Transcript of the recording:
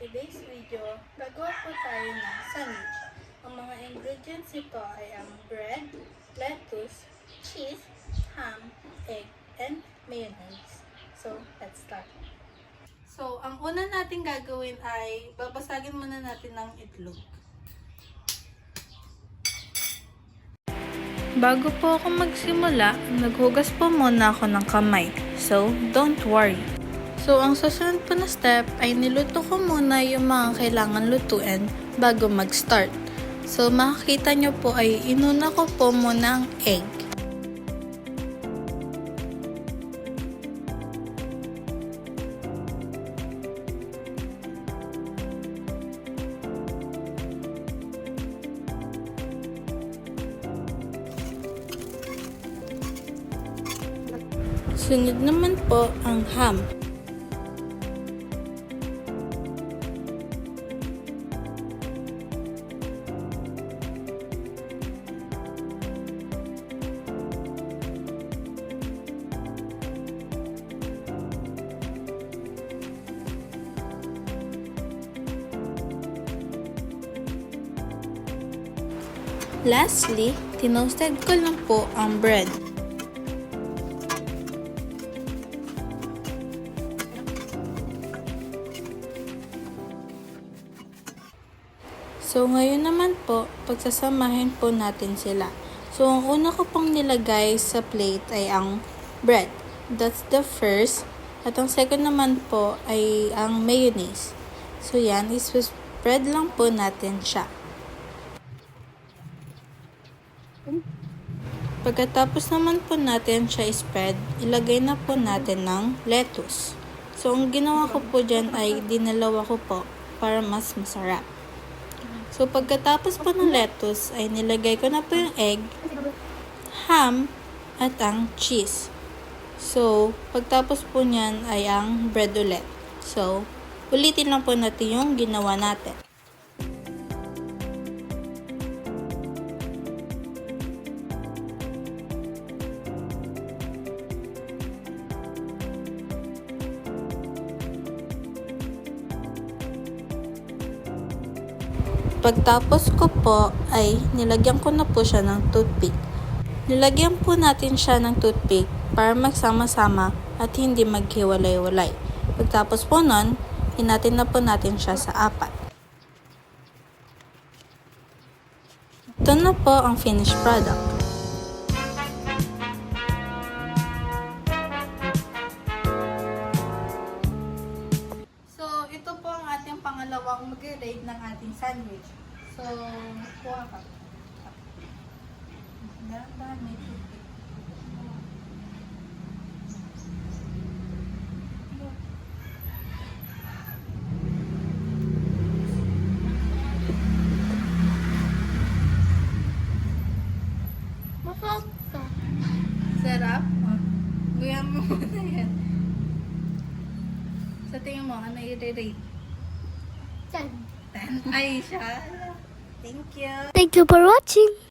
today's video, gagawa po tayo ng sandwich. Ang mga ingredients nito ay ang bread, lettuce, cheese, ham, egg, and mayonnaise. So, let's start. So, ang una natin gagawin ay babasagin muna natin ng itlog. Bago po ako magsimula, naghugas po muna ako ng kamay. So, don't worry. So, ang susunod po na step ay niluto ko muna yung mga kailangan lutuin bago mag-start. So, makikita nyo po ay inuna ko po muna ang egg. Sunod naman po ang ham. Lastly, tinoasted ko lang po ang bread. So, ngayon naman po, pagsasamahin po natin sila. So, ang una ko pong nilagay sa plate ay ang bread. That's the first. At ang second naman po ay ang mayonnaise. So, yan, spread lang po natin siya. Pagkatapos naman po natin siya spread, ilagay na po natin ng lettuce. So, ang ginawa ko po dyan ay dinalawa ko po para mas masarap. So, pagkatapos po ng lettuce, ay nilagay ko na po yung egg, ham, at ang cheese. So, pagtapos po niyan ay ang bread ulit. So, ulitin lang po natin yung ginawa natin. Pagtapos ko po ay nilagyan ko na po siya ng toothpick. Nilagyan po natin siya ng toothpick para magsama-sama at hindi maghiwalay-walay. Pagtapos po nun, hinatin na po natin siya sa 4. Ito na po ang finished product. Pangalawang mag-rate ng ating sandwich. So, kuha ka. Dahan-dahan may tubig. Masarap. Sarap? Guyan mo muna yan. Sa tingin mo, ano i-rate? 10. Ay, siya. Thank you. Thank you for watching.